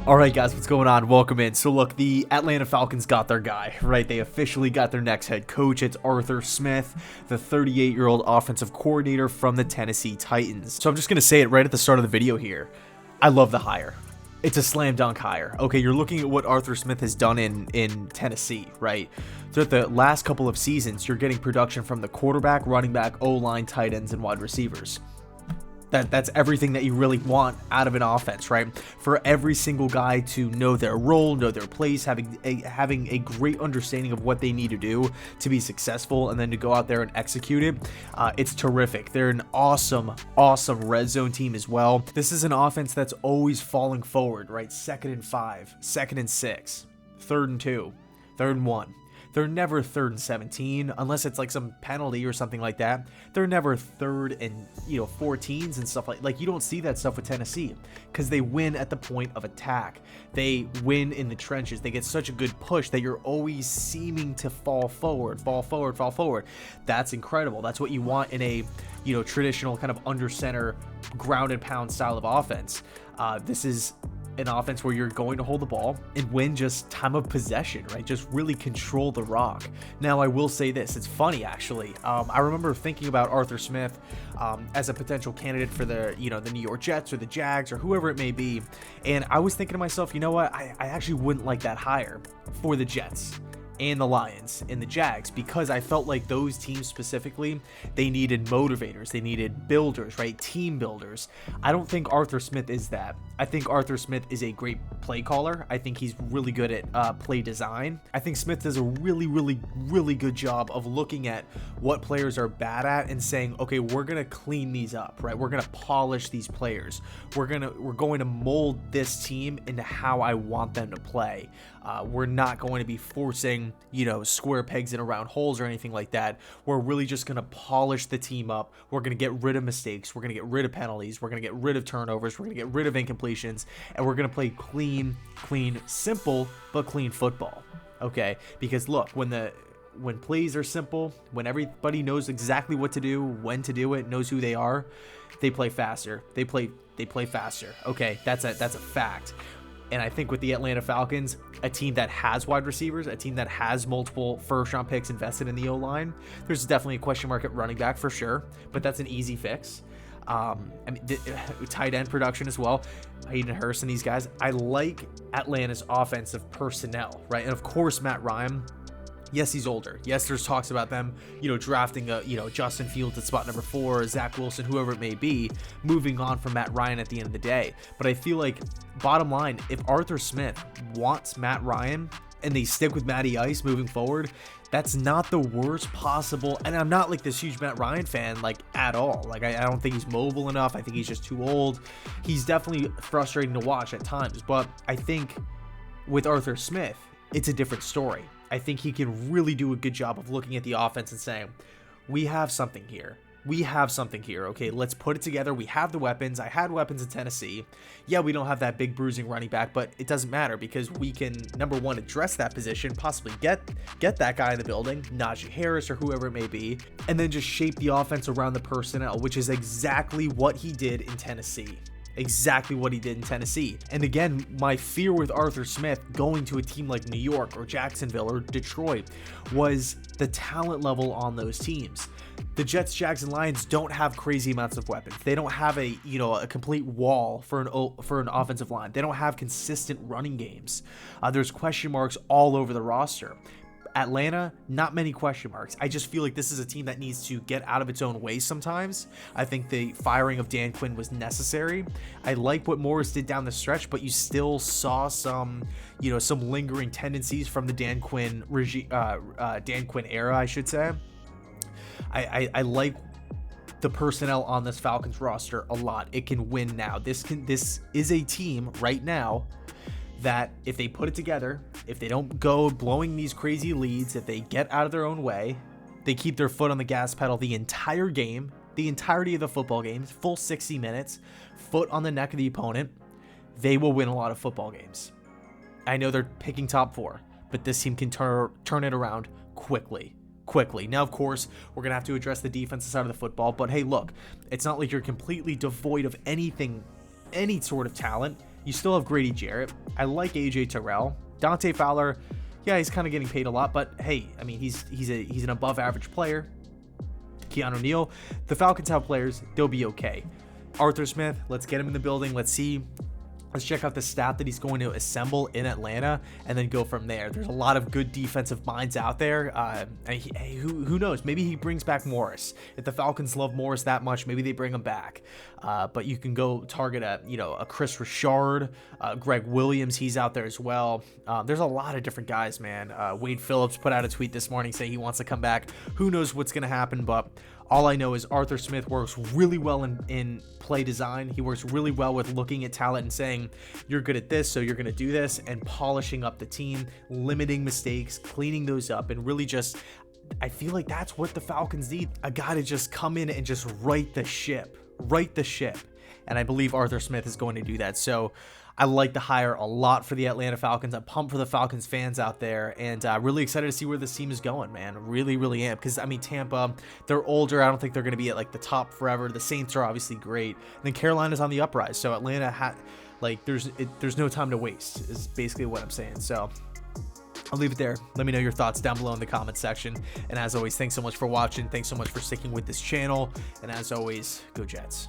All right, guys, what's going on? Welcome in. So look, the Atlanta Falcons got their guy, right? They officially got their next head coach. It's Arthur Smith, the 38-year-old offensive coordinator from the Tennessee Titans. So I'm just going to say it right at the start of the video here. I love the hire. It's a slam dunk hire. Okay, you're looking at what Arthur Smith has done in Tennessee, right? Throughout the last couple of seasons, you're getting production from the quarterback, running back, O-line, tight ends, and wide receivers. That's everything that you really want out of an offense, right? For every single guy to know their role, know their place, having a great understanding of what they need to do to be successful, and then to go out there and execute it. It's terrific. They're an awesome red zone team as well. This is an offense that's always falling forward, right? 2nd and 5, 2nd and 6, 3rd and 2, 3rd and 1. They're never 3rd and 17 unless it's like some penalty or something like that. They're never 3rd and 14s and stuff like you don't see that stuff with Tennessee because they win at the point of attack. They win in the trenches. They get such a good push that you're always seeming to fall forward. That's incredible. That's what you want in a traditional kind of under center ground and pound style of offense. This is an offense where you're going to hold the ball and win just time of possession, right? Just really control the rock. Now, I will say this. It's funny, actually. I remember thinking about Arthur Smith as a potential candidate for the New York Jets or the Jags or whoever it may be. And I was thinking to myself, you know what? I actually wouldn't like that hire for the Jets and the Lions and the Jags, because I felt like those teams specifically, they needed motivators, they needed builders, right? Team builders. I don't think Arthur Smith is that. I think Arthur Smith is a great play caller. I think he's really good at play design. I think Smith does a really good job of looking at what players are bad at and saying, okay, we're gonna clean these up, right? We're gonna polish these players. We're going to mold this team into how I want them to play. We're not going to be forcing square pegs in round holes or anything like that. We're really just going to polish the team up. We're going to get rid of mistakes. We're going to get rid of penalties. We're going to get rid of turnovers. We're going to get rid of incompletions. And we're going to play clean, simple, but clean football. Okay? Because look, when plays are simple, when everybody knows exactly what to do, when to do it, knows who they are, they play faster. They play faster. Okay? That's a fact. And I think with the Atlanta Falcons, a team that has wide receivers, a team that has multiple first-round picks invested in the O-line, there's definitely a question mark at running back for sure, but that's an easy fix. Tight end production as well. Hayden Hurst and these guys. I like Atlanta's offensive personnel, right? And of course, Matt Ryan. Yes, he's older. Yes, there's talks about them, drafting Justin Fields at spot number 4, Zach Wilson, whoever it may be, moving on from Matt Ryan at the end of the day. But I feel like, bottom line, if Arthur Smith wants Matt Ryan and they stick with Matty Ice moving forward, that's not the worst possible. And I'm not like this huge Matt Ryan fan, at all. I don't think he's mobile enough. I think he's just too old. He's definitely frustrating to watch at times. But I think with Arthur Smith, it's a different story. I think he can really do a good job of looking at the offense and saying, we have something here. Okay, let's put it together. We have the weapons. I had weapons in Tennessee. Yeah, we don't have that big bruising running back, but it doesn't matter because we can, number one, address that position, possibly get that guy in the building, Najee Harris or whoever it may be, and then just shape the offense around the personnel, which is exactly what he did in Tennessee. And again, my fear with Arthur Smith going to a team like New York or Jacksonville or Detroit was the talent level on those teams. The Jets, Jags, and Lions don't have crazy amounts of weapons. They don't have a complete wall for an offensive line. They don't have consistent running games. There's question marks all over the roster. Atlanta, not many question marks. I just feel like this is a team that needs to get out of its own way sometimes. I think the firing of Dan Quinn was necessary. I like what Morris did down the stretch, but you still saw some lingering tendencies from the Dan Quinn era, I should say. I like the personnel on this Falcons roster a lot. It can win now. This is a team right now that if they put it together, if they don't go blowing these crazy leads, if they get out of their own way, they keep their foot on the gas pedal the entire game, the entirety of the football games, full 60 minutes, foot on the neck of the opponent, they will win a lot of football games. I know they're picking top 4, but this team can turn it around quickly. Now, of course, we're going to have to address the defensive side of the football, but hey, look, it's not like you're completely devoid of any sort of talent. You still have Grady Jarrett. I like AJ Terrell. Dante Fowler, yeah, he's kind of getting paid a lot, but hey, I mean, he's an above average player. Keanu Neal. The Falcons have players. They'll be okay. Arthur Smith, let's get him in the building. Let's see. Let's check out the staff that he's going to assemble in Atlanta and then go from there. There's a lot of good defensive minds out there. Who knows? Maybe he brings back Morris. If the Falcons love Morris that much, maybe they bring him back. But you can go target a Chris Richard, Greg Williams. He's out there as well. There's a lot of different guys, man. Wade Phillips put out a tweet this morning saying he wants to come back. Who knows what's going to happen, but all I know is Arthur Smith works really well in play design. He works really well with looking at talent and saying, you're good at this, so you're going to do this, and polishing up the team, limiting mistakes, cleaning those up, and really just, I feel like that's what the Falcons need. A guy to just come in and just right the ship. And I believe Arthur Smith is going to do that. So I like the hire a lot for the Atlanta Falcons. I'm pumped for the Falcons fans out there, and really excited to see where this team is going, man. Really, really am. Because, I mean, Tampa, they're older. I don't think they're going to be at, like, the top forever. The Saints are obviously great. And then Carolina's on the uprise. So Atlanta, there's no time to waste is basically what I'm saying. So I'll leave it there. Let me know your thoughts down below in the comment section. And as always, thanks so much for watching. Thanks so much for sticking with this channel. And as always, go Jets.